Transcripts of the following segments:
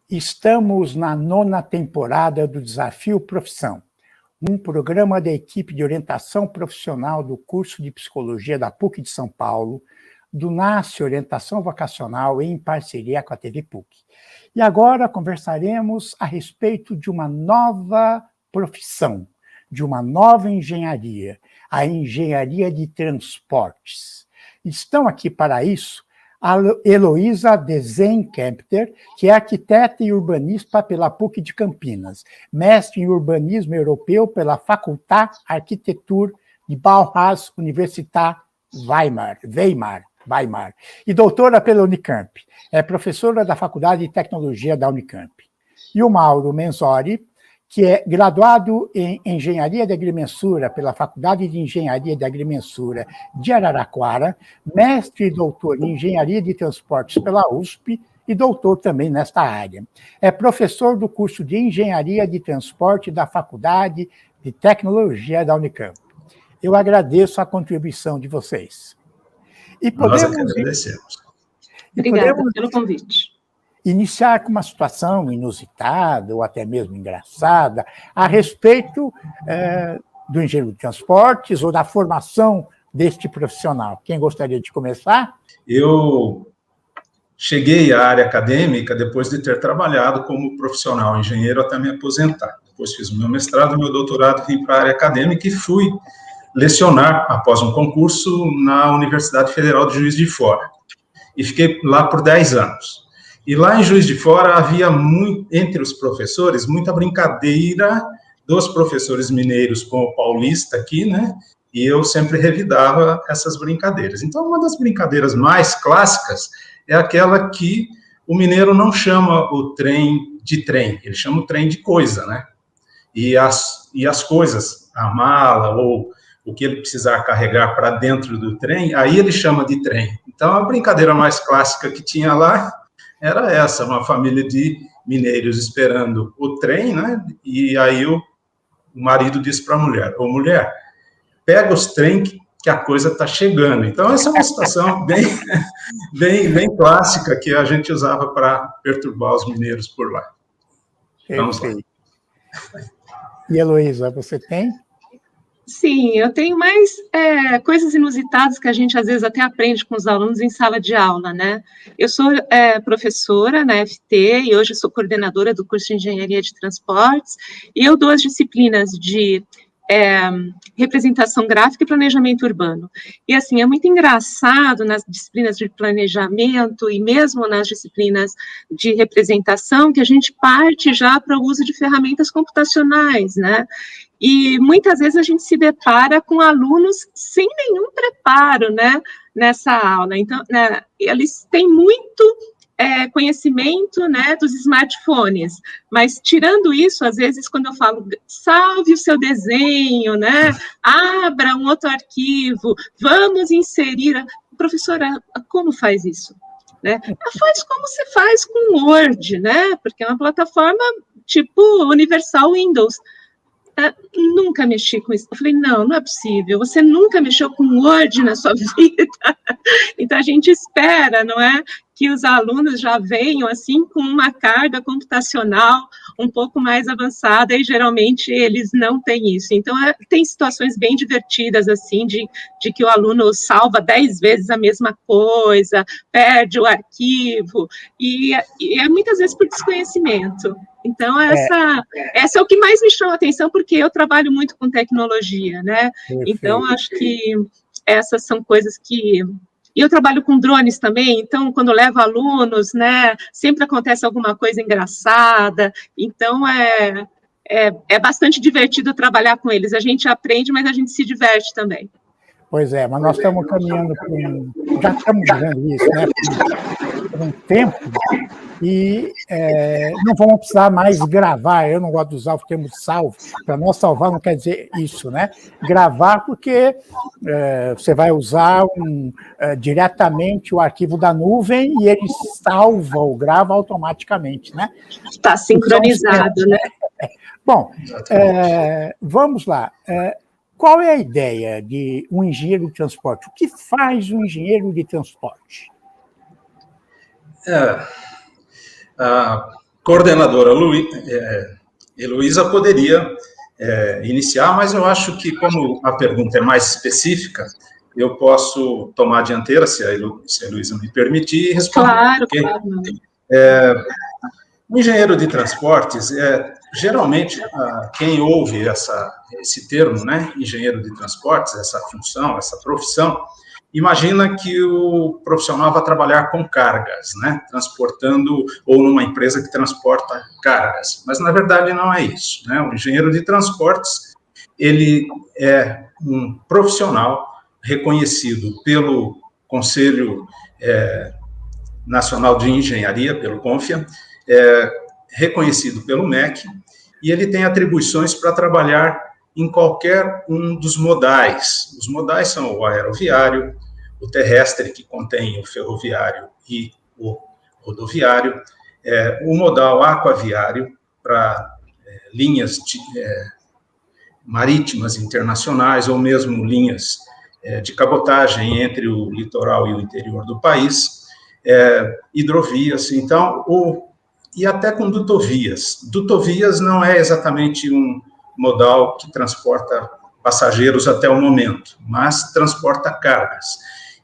Estamos na 9ª temporada do Desafio Profissão, um programa da equipe de orientação profissional do curso de Psicologia da PUC de São Paulo, do NASCE Orientação Vocacional em parceria com a TV PUC. E agora conversaremos a respeito de uma nova profissão, de uma nova engenharia, a engenharia de transportes. Estão aqui para isso a Heloísa Desenkempter, que é arquiteta e urbanista pela PUC de Campinas, mestre em urbanismo europeu pela Fakultät Architektur de Bauhaus Universität Weimar, e doutora pela Unicamp. É professora da Faculdade de Tecnologia da Unicamp. E o Mauro Menzori, que é graduado em Engenharia de Agrimensura pela Faculdade de Engenharia de Agrimensura de Araraquara, mestre e doutor em Engenharia de Transportes pela USP e doutor também nesta área. É professor do curso de Engenharia de Transporte da Faculdade de Tecnologia da Unicamp. Eu agradeço a contribuição de vocês. E podemos, nós agradecemos. Obrigada pelo convite. Iniciar com uma situação inusitada ou até mesmo engraçada a respeito do engenheiro de transportes ou da formação deste profissional. Quem gostaria de começar? Eu cheguei à área acadêmica depois de ter trabalhado como profissional engenheiro até me aposentar. Depois fiz o meu mestrado e meu doutorado, vim para a área acadêmica e fui lecionar após um concurso na Universidade Federal de Juiz de Fora. E fiquei lá por 10 anos. E lá em Juiz de Fora havia, entre os professores, muita brincadeira dos professores mineiros com o paulista aqui, né? E eu sempre revidava essas brincadeiras. Então, uma das brincadeiras mais clássicas é aquela que o mineiro não chama o trem de trem, ele chama o trem de coisa, né? E as coisas, a mala ou o que ele precisar carregar para dentro do trem, aí ele chama de trem. Então, a brincadeira mais clássica que tinha lá era essa, uma família de mineiros esperando o trem, né? E aí o marido disse para a mulher, ô mulher, pega os trem que a coisa está chegando. Então, essa é uma situação bem clássica que a gente usava para perturbar os mineiros por lá. Vamos lá. E, Heloísa, você tem? Sim, eu tenho mais coisas inusitadas que a gente, às vezes, até aprende com os alunos em sala de aula, né? Eu sou professora na FT e hoje sou coordenadora do curso de Engenharia de Transportes e eu dou as disciplinas de representação gráfica e planejamento urbano. E, assim, é muito engraçado nas disciplinas de planejamento e mesmo nas disciplinas de representação que a gente parte já para o uso de ferramentas computacionais, né? E muitas vezes a gente se depara com alunos sem nenhum preparo, né, nessa aula. Então, né, eles têm muito conhecimento, né, dos smartphones, mas tirando isso, às vezes, quando eu falo, salve o seu desenho, né, abra um outro arquivo, vamos inserir, professora, como faz isso? Né? Faz como se faz com o Word, né, porque é uma plataforma tipo Universal Windows. Nunca mexi com isso. Eu falei, não é possível, você nunca mexeu com Word na sua vida. Então, a gente espera, não é, que os alunos já venham, assim, com uma carga computacional um pouco mais avançada, e geralmente eles não têm isso. Então, tem situações bem divertidas, assim, de que o aluno salva 10 vezes a mesma coisa, perde o arquivo, e é muitas vezes por desconhecimento. Então, essa é o que mais me chama a atenção, porque eu trabalho muito com tecnologia, né? Perfeito. Então, acho que essas são coisas que... E eu trabalho com drones também, então, quando eu levo alunos, né, sempre acontece alguma coisa engraçada, então, é bastante divertido trabalhar com eles. A gente aprende, mas a gente se diverte também. Pois é, mas nós estamos caminhando já estamos vendo isso, né, por um tempo, e não vamos precisar mais gravar. Eu não gosto de usar o termo salvo, para nós salvar não quer dizer isso, né? Gravar porque você vai usar diretamente o arquivo da nuvem e ele salva ou grava automaticamente, né? Está sincronizado, né? Bom, vamos lá. Qual é a ideia de um engenheiro de transporte? O que faz um engenheiro de transporte? coordenadora Heloísa poderia iniciar, mas eu acho que, como a pergunta é mais específica, eu posso tomar a dianteira, se a Heloísa me permitir, e responder. Claro, okay? claro. O engenheiro de transportes, geralmente, quem ouve esse termo, né, engenheiro de transportes, essa função, essa profissão, imagina que o profissional vai trabalhar com cargas, né, transportando, ou numa empresa que transporta cargas, mas, na verdade, não é isso, né, o engenheiro de transportes, ele é um profissional reconhecido pelo Conselho Nacional de Engenharia, pelo CONFIA, reconhecido pelo MEC, e ele tem atribuições para trabalhar em qualquer um dos modais. Os modais são o aeroviário, o terrestre, que contém o ferroviário e o rodoviário, o modal aquaviário, para linhas marítimas internacionais, ou mesmo linhas de cabotagem entre o litoral e o interior do país, hidrovias, então, e até com dutovias. Dutovias não é exatamente um modal que transporta passageiros até o momento, mas transporta cargas.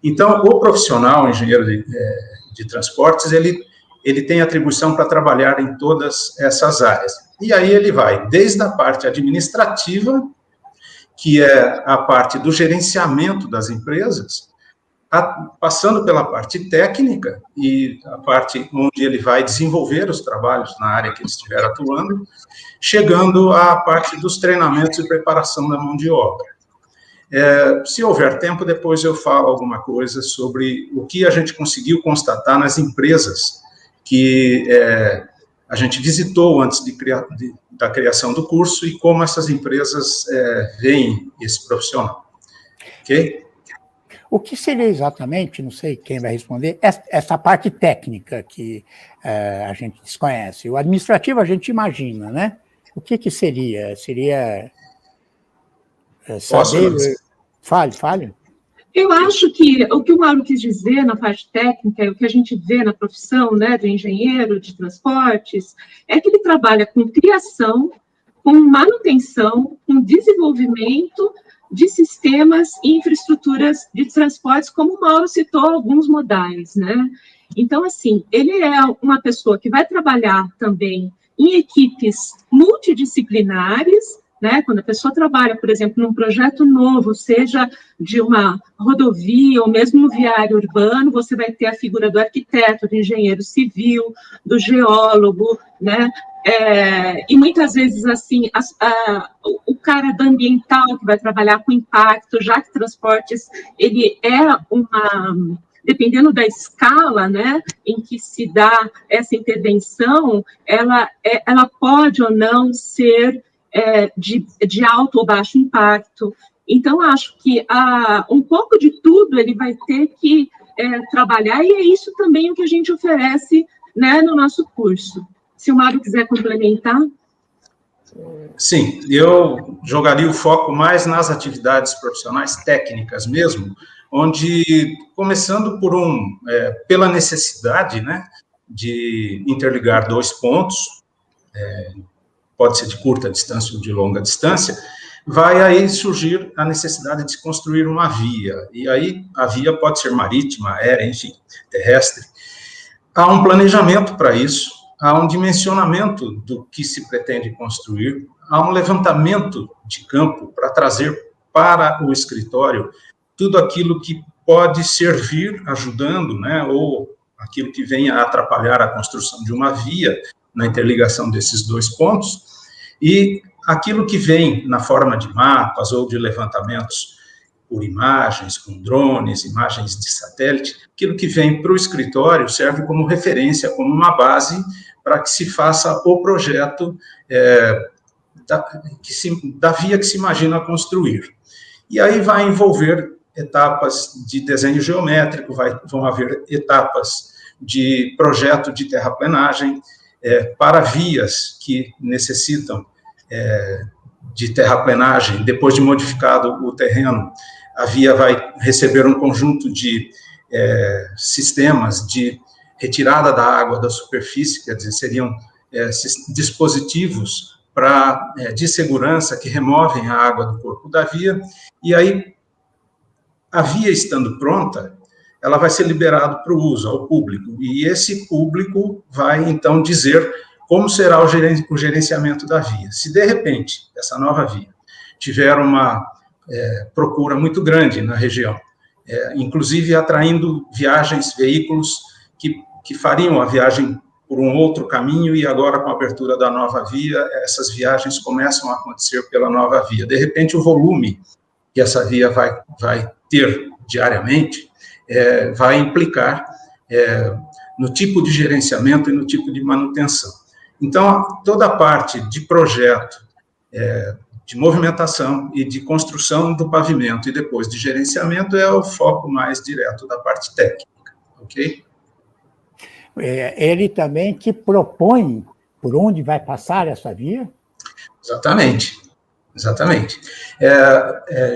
Então, o profissional, o engenheiro de transportes, ele tem atribuição para trabalhar em todas essas áreas. E aí ele vai desde a parte administrativa, que é a parte do gerenciamento das empresas, passando pela parte técnica, e a parte onde ele vai desenvolver os trabalhos na área que ele estiver atuando, chegando à parte dos treinamentos e preparação da mão de obra. Se houver tempo, depois eu falo alguma coisa sobre o que a gente conseguiu constatar nas empresas que a gente visitou antes da criação do curso e como essas empresas veem esse profissional. Ok? O que seria exatamente, não sei quem vai responder, essa parte técnica que a gente desconhece? O administrativo a gente imagina, né? O que seria? Seria saber... Fale. Eu acho que o que o Mauro quis dizer na parte técnica, o que a gente vê na profissão, né, do engenheiro de transportes, é que ele trabalha com criação, com manutenção, com desenvolvimento de sistemas e infraestruturas de transportes, como o Mauro citou alguns modais, né? Então, assim, ele é uma pessoa que vai trabalhar também em equipes multidisciplinares, né? Quando a pessoa trabalha, por exemplo, num projeto novo, seja de uma rodovia ou mesmo um viário urbano, você vai ter a figura do arquiteto, do engenheiro civil, do geólogo, né? E muitas vezes, assim, o cara da ambiental que vai trabalhar com impacto, já que transportes, ele dependendo da escala, né, em que se dá essa intervenção, ela pode ou não ser de alto ou baixo impacto. Então, acho que um pouco de tudo ele vai ter que trabalhar, e é isso também o que a gente oferece, né, no nosso curso. Se o Mário quiser complementar. Sim, eu jogaria o foco mais nas atividades profissionais técnicas mesmo, onde, começando pela necessidade, né, de interligar dois pontos, pode ser de curta distância ou de longa distância, vai aí surgir a necessidade de se construir uma via, e aí a via pode ser marítima, aérea, enfim, terrestre. Há um planejamento para isso, há um dimensionamento do que se pretende construir, há um levantamento de campo para trazer para o escritório tudo aquilo que pode servir ajudando, né, ou aquilo que venha a atrapalhar a construção de uma via na interligação desses dois pontos, e aquilo que vem na forma de mapas ou de levantamentos por imagens, com drones, imagens de satélite, aquilo que vem para o escritório serve como referência, como uma base para que se faça o projeto da via que se imagina construir. E aí vai envolver etapas de desenho geométrico, vão haver etapas de projeto de terraplenagem para vias que necessitam de terraplenagem. Depois de modificado o terreno, a via vai receber um conjunto de sistemas de retirada da água da superfície, quer dizer, seriam dispositivos de segurança que removem a água do corpo da via, e aí, a via estando pronta, ela vai ser liberada para o uso, ao público, e esse público vai, então, dizer como será o gerenciamento da via. Se, de repente, essa nova via tiver uma procura muito grande na região, inclusive atraindo veículos que fariam a viagem por um outro caminho, e agora, com a abertura da nova via, essas viagens começam a acontecer pela nova via. De repente, o volume que essa via vai ter diariamente vai implicar no tipo de gerenciamento e no tipo de manutenção. Então, toda a parte de projeto, de movimentação e de construção do pavimento e depois de gerenciamento é o foco mais direto da parte técnica, ok? Ele também que propõe por onde vai passar essa via? Exatamente.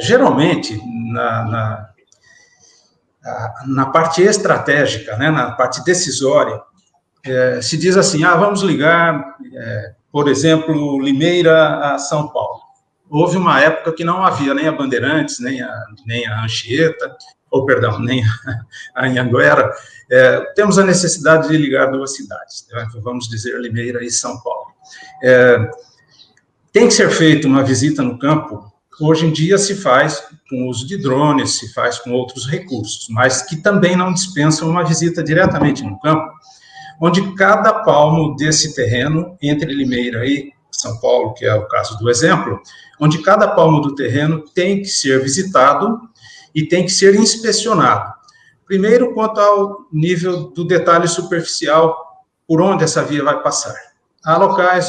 Geralmente, na parte estratégica, né, na parte decisória, se diz assim, vamos ligar, por exemplo, Limeira a São Paulo. Houve uma época que não havia nem a Bandeirantes, nem a Anchieta, nem a Anhanguera. Temos a necessidade de ligar duas cidades, né? Vamos dizer Limeira e São Paulo. Tem que ser feita uma visita no campo. Hoje em dia se faz com o uso de drones, se faz com outros recursos, mas que também não dispensam uma visita diretamente no campo, onde cada palmo desse terreno, entre Limeira e São Paulo, que é o caso do exemplo, onde cada palmo do terreno tem que ser visitado e tem que ser inspecionado. Primeiro, quanto ao nível do detalhe superficial, por onde essa via vai passar. Há locais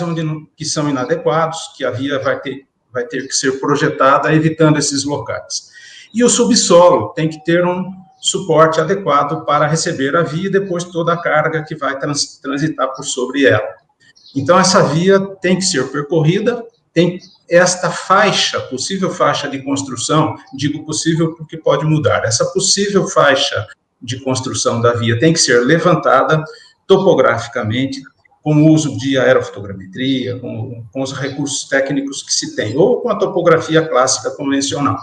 que são inadequados, que a via vai ter que ser projetada, evitando esses locais. E o subsolo tem que ter um suporte adequado para receber a via e depois toda a carga que vai transitar por sobre ela. Então, essa via tem que ser percorrida, tem esta possível faixa de construção, digo possível porque pode mudar, essa possível faixa de construção da via tem que ser levantada topograficamente, com o uso de aerofotogrametria, com os recursos técnicos que se tem, ou com a topografia clássica convencional.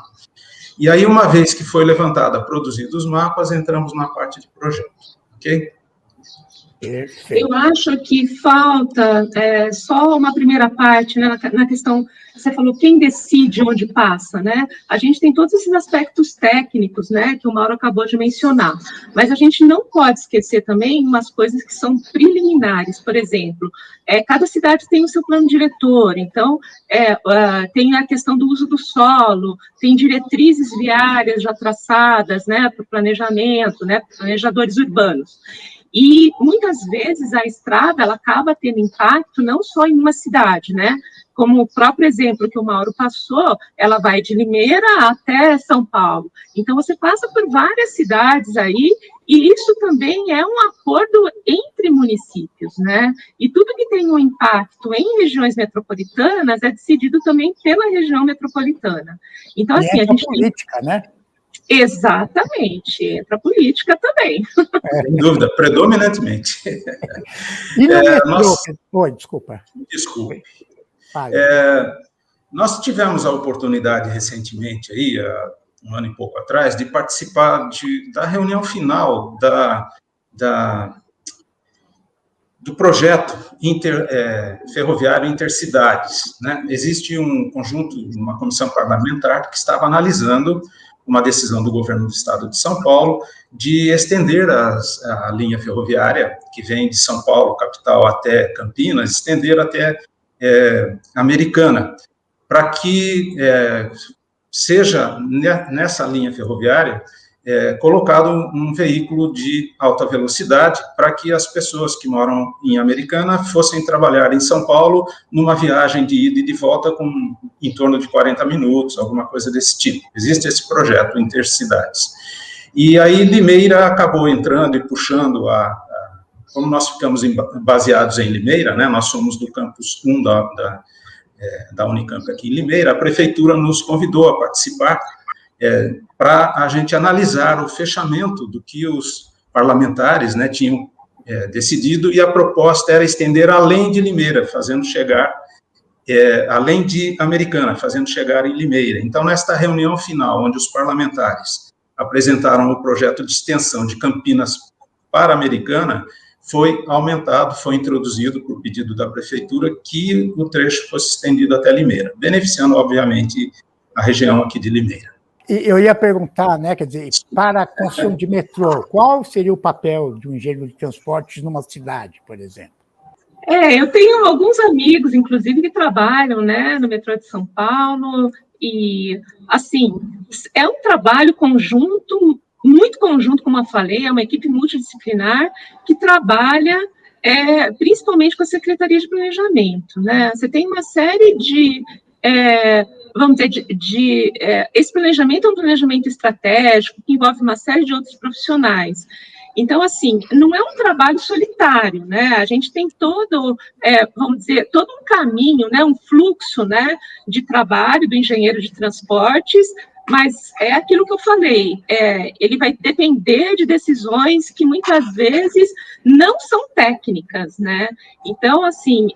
E aí, uma vez que foi levantada, produzidos os mapas, entramos na parte de projeto, ok? Eu acho que falta só uma primeira parte, né, na questão, você falou, quem decide onde passa, né? A gente tem todos esses aspectos técnicos, né, que o Mauro acabou de mencionar, mas a gente não pode esquecer também umas coisas que são preliminares, por exemplo, cada cidade tem o seu plano diretor, então, tem a questão do uso do solo, tem diretrizes viárias já traçadas, né, para o planejamento, né, planejadores urbanos. E, muitas vezes, a estrada, ela acaba tendo impacto não só em uma cidade, né? Como o próprio exemplo que o Mauro passou, ela vai de Limeira até São Paulo. Então, você passa por várias cidades aí, e isso também é um acordo entre municípios, né? E tudo que tem um impacto em regiões metropolitanas é decidido também pela região metropolitana. Então, assim, a gente política, né? Exatamente, entra a política também. Sem dúvida, predominantemente. E no metrô? Oi, desculpa. Desculpe. Nós tivemos a oportunidade recentemente, aí, há um ano e pouco atrás, de participar da reunião final do projeto ferroviário intercidades, né? Existe um conjunto, uma comissão parlamentar que estava analisando uma decisão do governo do estado de São Paulo de estender a linha ferroviária que vem de São Paulo, capital, até Campinas, estender até Americana, para que seja nessa linha ferroviária colocado um veículo de alta velocidade para que as pessoas que moram em Americana fossem trabalhar em São Paulo numa viagem de ida e de volta com em torno de 40 minutos, alguma coisa desse tipo. Existe esse projeto Intercidades. E aí Limeira acabou entrando e puxando como nós ficamos baseados em Limeira, né, nós somos do campus 1 da Unicamp aqui em Limeira, a prefeitura nos convidou a participar para a gente analisar o fechamento do que os parlamentares, né, tinham decidido, e a proposta era estender além de Limeira, fazendo chegar, além de Americana, fazendo chegar em Limeira. Então, nesta reunião final, onde os parlamentares apresentaram o projeto de extensão de Campinas para Americana, foi aumentado, foi introduzido, por pedido da prefeitura, que o trecho fosse estendido até Limeira, beneficiando, obviamente, a região aqui de Limeira. E eu ia perguntar, né, quer dizer, para a construção de metrô, qual seria o papel de um engenheiro de transportes numa cidade, por exemplo? Eu tenho alguns amigos, inclusive, que trabalham, né, no metrô de São Paulo, e, assim, é um trabalho conjunto, muito conjunto, como eu falei, é uma equipe multidisciplinar que trabalha principalmente com a Secretaria de Planejamento, né? Você tem uma série de, vamos dizer, esse planejamento é um planejamento estratégico que envolve uma série de outros profissionais. Então, assim, não é um trabalho solitário, né? A gente tem todo, vamos dizer, todo um caminho, né? Um fluxo, né? De trabalho do engenheiro de transportes, mas é aquilo que eu falei, ele vai depender de decisões que muitas vezes não são técnicas, né? Então, assim,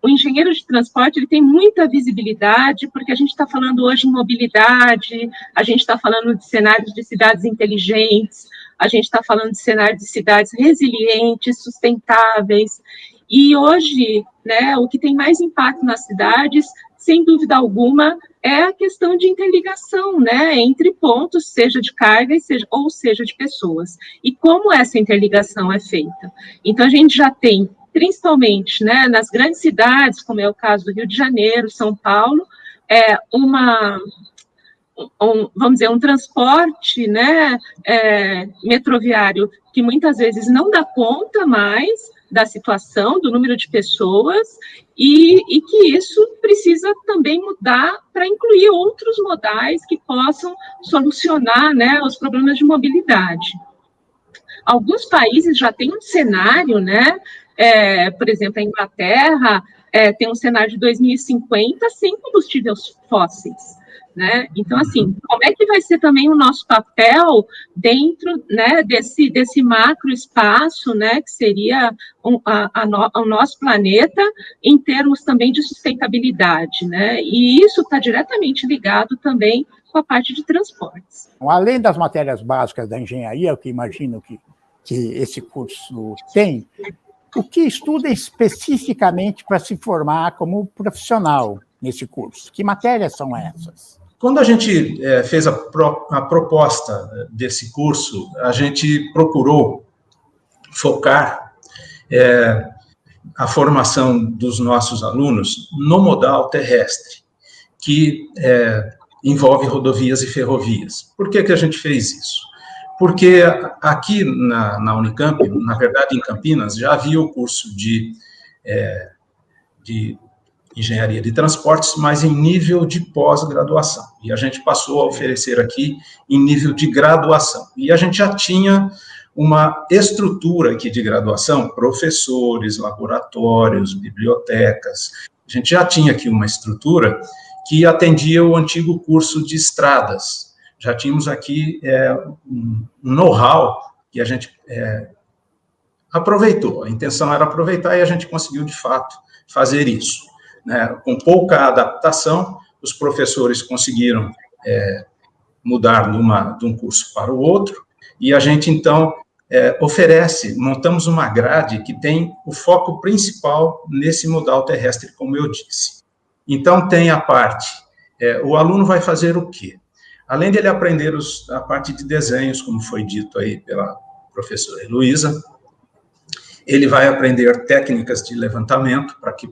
o engenheiro de transporte, ele tem muita visibilidade, porque a gente está falando hoje em mobilidade, a gente está falando de cenários de cidades inteligentes, a gente está falando de cenários de cidades resilientes, sustentáveis, e hoje, né, o que tem mais impacto nas cidades, sem dúvida alguma, é a questão de interligação, né, entre pontos, seja de carga, ou seja de pessoas. E como essa interligação é feita? Então, a gente já tem, principalmente, né, nas grandes cidades, como é o caso do Rio de Janeiro, São Paulo, vamos dizer, um transporte, né, metroviário que muitas vezes não dá conta mais da situação, do número de pessoas, e que isso precisa também mudar para incluir outros modais que possam solucionar, né, os problemas de mobilidade. Alguns países já têm um cenário, né, por exemplo, a Inglaterra tem um cenário de 2050 sem combustíveis fósseis, né? Então, assim, como é que vai ser também o nosso papel dentro, né, desse macro espaço, né, que seria o nosso planeta, em termos também de sustentabilidade, né? E isso está diretamente ligado também com a parte de transportes. Além das matérias básicas da engenharia, o que imagino que esse curso tem, o que estuda especificamente para se formar como profissional nesse curso? Que matérias são essas? Quando a gente fez a proposta desse curso, a gente procurou focar a formação dos nossos alunos no modal terrestre, que envolve rodovias e ferrovias. Por que a gente fez isso? Porque aqui na Unicamp, na verdade em Campinas, já havia o curso de engenharia de transportes, mas em nível de pós-graduação. E a gente passou a oferecer aqui em nível de graduação. E a gente já tinha uma estrutura aqui de graduação, professores, laboratórios, bibliotecas. A gente já tinha aqui uma estrutura que atendia o antigo curso de estradas. Já tínhamos aqui um know-how que a gente aproveitou. A intenção era aproveitar e a gente conseguiu, de fato, fazer isso. Com pouca adaptação, os professores conseguiram mudar de um curso para o outro, e a gente, então, montamos uma grade que tem o foco principal nesse modal terrestre, como eu disse. Então, tem a parte, o aluno vai fazer o quê? Além de ele aprender a parte de desenhos, como foi dito aí pela professora Heloísa, ele vai aprender técnicas de levantamento, para que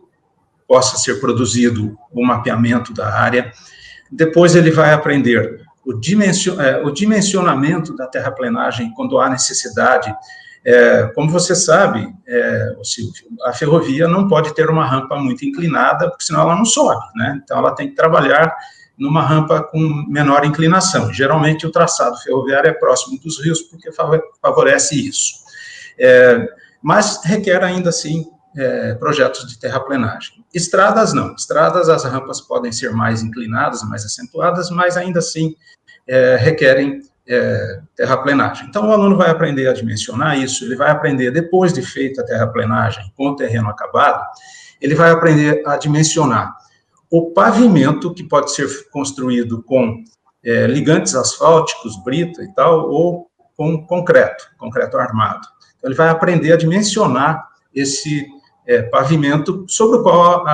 possa ser produzido o mapeamento da área. Depois ele vai aprender o dimensionamento da terraplenagem quando há necessidade. Como você sabe, Silvio, a ferrovia não pode ter uma rampa muito inclinada, porque senão ela não sobe, né? Então ela tem que trabalhar numa rampa com menor inclinação. Geralmente o traçado ferroviário é próximo dos rios, porque favorece isso. Mas requer ainda assim projetos de terraplenagem. Estradas não. Estradas, as rampas podem ser mais inclinadas, mais acentuadas, mas ainda assim requerem terraplenagem. Então, o aluno vai aprender a dimensionar isso, ele vai aprender, depois de feita a terraplenagem com o terreno acabado, ele vai aprender a dimensionar o pavimento, que pode ser construído com ligantes asfálticos, brita e tal, ou com concreto armado. Então, ele vai aprender a dimensionar esse pavimento sobre o qual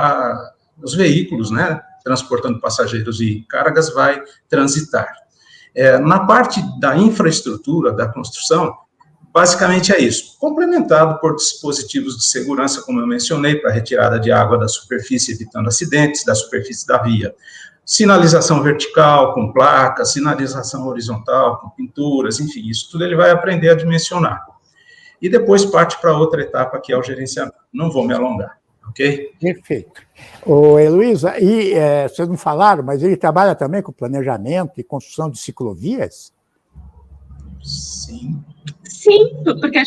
os veículos, né, transportando passageiros e cargas, vai transitar. Na parte da infraestrutura, da construção, basicamente é isso, complementado por dispositivos de segurança, como eu mencionei, para retirada de água da superfície, evitando acidentes da superfície da via. Sinalização vertical, com placas, sinalização horizontal, com pinturas, enfim, isso tudo ele vai aprender a dimensionar. E depois parte para outra etapa, que é o gerenciamento. Não vou me alongar, ok? Perfeito. Ô, Heloísa, e vocês não falaram, mas ele trabalha também com planejamento e construção de ciclovias? Sim. Sim, porque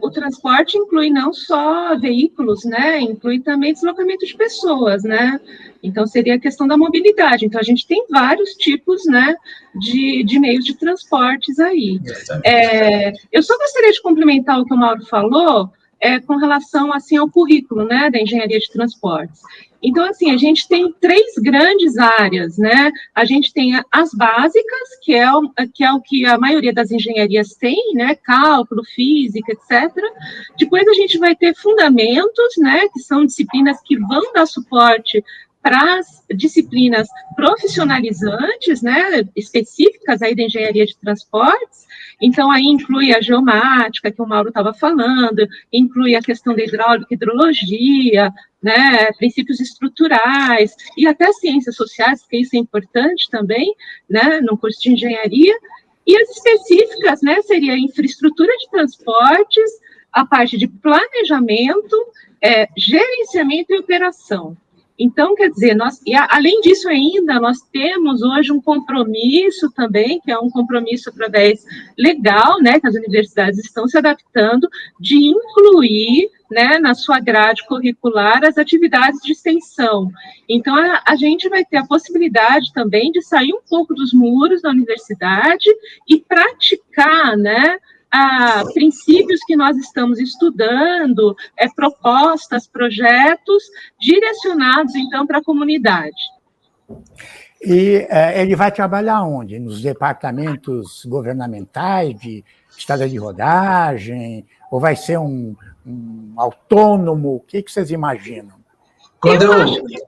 o transporte inclui não só veículos, né, inclui também deslocamento de pessoas, né, então seria a questão da mobilidade, então a gente tem vários tipos, né, de meios de transportes aí. Eu só gostaria de complementar o que o Mauro falou, com relação, assim, ao currículo, né, da engenharia de transportes. Então, assim, a gente tem 3 grandes áreas, né, a gente tem as básicas, que é o que a maioria das engenharias tem, né, cálculo, física, etc. Depois a gente vai ter fundamentos, né, que são disciplinas que vão dar suporte para as disciplinas profissionalizantes, né, específicas aí da engenharia de transportes. Então, aí inclui a geomática, que o Mauro estava falando, inclui a questão da hidráulica, hidrologia, né, princípios estruturais, e até ciências sociais, porque isso é importante também, né, no curso de engenharia. E as específicas, né, seria a infraestrutura de transportes, a parte de planejamento, gerenciamento e operação. Então, quer dizer, além disso ainda, nós temos hoje um compromisso também, que é um compromisso através legal, né, que as universidades estão se adaptando, de incluir, né, na sua grade curricular as atividades de extensão. Então, a gente vai ter a possibilidade também de sair um pouco dos muros da universidade e praticar, né, princípios que nós estamos estudando, propostas, projetos direcionados, então, para a comunidade. E ele vai trabalhar onde? Nos departamentos governamentais de estrada de rodagem? Ou vai ser um autônomo? O que vocês imaginam? Eu acho que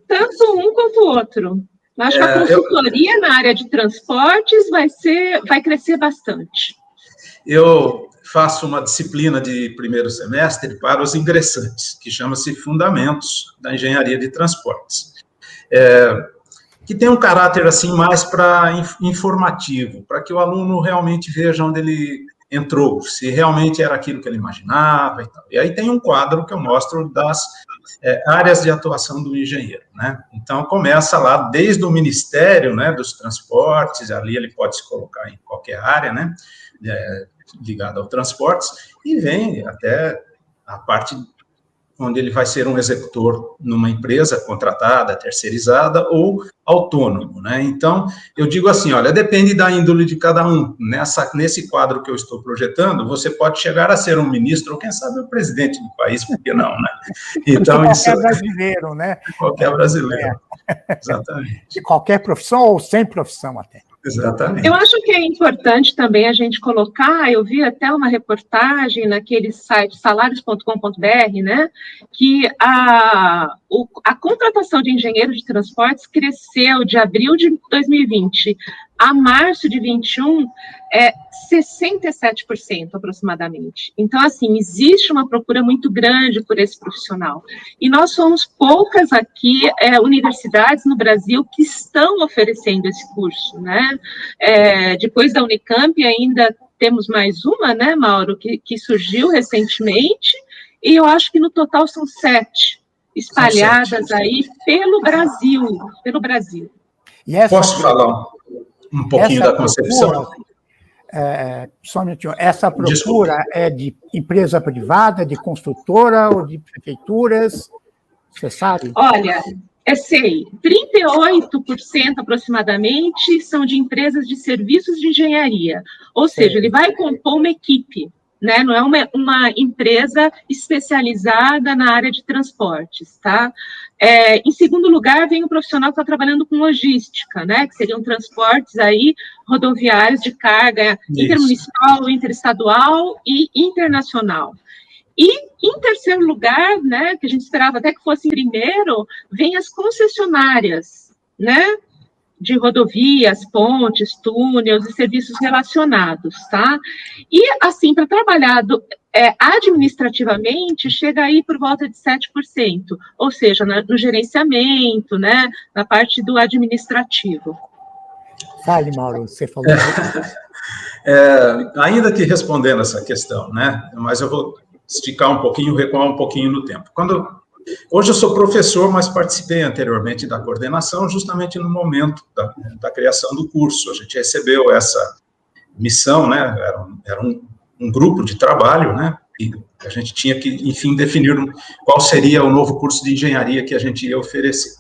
tanto um quanto o outro. Eu acho que a consultoria na área de transportes vai crescer bastante. Eu faço uma disciplina de primeiro semestre para os ingressantes, que chama-se Fundamentos da Engenharia de Transportes, que tem um caráter assim mais para informativo, para que o aluno realmente veja onde ele entrou, se realmente era aquilo que ele imaginava e tal. E aí tem um quadro que eu mostro das áreas de atuação do engenheiro, né? Então, começa lá desde o Ministério, né, dos Transportes, ali ele pode se colocar em qualquer área, né, ligada ao transportes, e vem até a parte onde ele vai ser um executor numa empresa contratada, terceirizada ou autônomo, né? Então, eu digo assim, olha, depende da índole de cada um. Nesse quadro que eu estou projetando, você pode chegar a ser um ministro, ou quem sabe o presidente do país, por que não, né? Então, qualquer brasileiro, né? Qualquer brasileiro, exatamente. De qualquer profissão ou sem profissão até. Exatamente. Eu acho que é importante também a gente colocar, eu vi até uma reportagem naquele site salarios.com.br, né, que a contratação de engenheiros de transportes cresceu de abril de 2020 a março de 21, 67% aproximadamente. Então, assim, existe uma procura muito grande por esse profissional. E nós somos poucas aqui, universidades no Brasil que estão oferecendo esse curso, né? Depois da Unicamp, ainda temos mais uma, né, Mauro, que surgiu recentemente, e eu acho que no total são 7 espalhadas aí pelo Brasil. E posso falar um pouquinho da concepção? Só um minutinho. Essa procura é de empresa privada, de construtora ou de prefeituras? Você sabe? Olha, Sei, 38% aproximadamente são de empresas de serviços de engenharia, ou seja, ele vai compor uma equipe, né? Não é uma empresa especializada na área de transportes, tá? Em segundo lugar, vem o profissional que está trabalhando com logística, né? Que seriam transportes aí rodoviários de carga intermunicipal, interestadual e internacional. E, em terceiro lugar, né, que a gente esperava até que fosse em primeiro, vem as concessionárias, né, de rodovias, pontes, túneis e serviços relacionados, tá? E, assim, para trabalhar administrativamente, chega aí por volta de 7%, ou seja, no gerenciamento, né, na parte do administrativo. Fale, Mauro, você falou. Ainda que respondendo essa questão, né, mas eu vou esticar um pouquinho, recuar um pouquinho no tempo. Hoje eu sou professor, mas participei anteriormente da coordenação, justamente no momento da criação do curso. A gente recebeu essa missão, né, era um grupo de trabalho, né, e a gente tinha que, enfim, definir qual seria o novo curso de engenharia que a gente ia oferecer.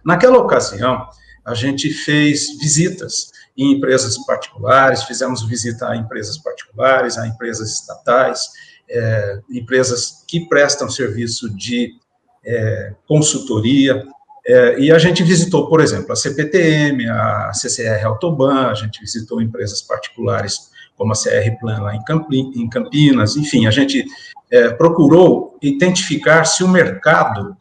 Naquela ocasião, a gente fez visitas em empresas particulares, fizemos visita a empresas particulares, a empresas estatais, empresas que prestam serviço de consultoria, e a gente visitou, por exemplo, a CPTM, a CCR Autoban, a gente visitou empresas particulares como a CR Plan lá em Campinas, enfim, a gente procurou identificar se o mercado,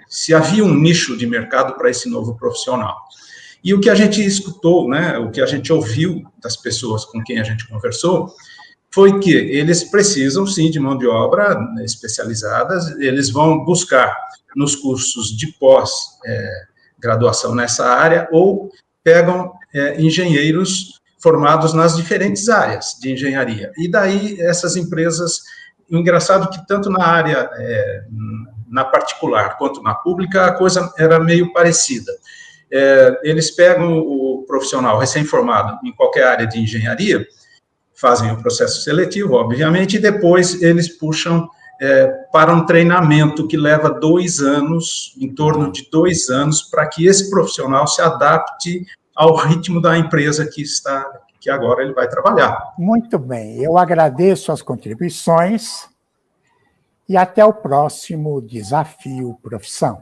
se havia um nicho de mercado para esse novo profissional. E o que a gente escutou, né, o que a gente ouviu das pessoas com quem a gente conversou, foi que eles precisam, sim, de mão de obra especializadas, eles vão buscar nos cursos de pós-graduação nessa área, ou pegam engenheiros formados nas diferentes áreas de engenharia. E daí, essas empresas, engraçado que tanto na área, na particular, quanto na pública, a coisa era meio parecida. Eles pegam o profissional recém-formado em qualquer área de engenharia, fazem o processo seletivo, obviamente, e depois eles puxam para um treinamento que leva 2 anos, em torno de 2 anos, para que esse profissional se adapte ao ritmo da empresa que agora ele vai trabalhar. Muito bem, eu agradeço as contribuições e até o próximo Desafio Profissão.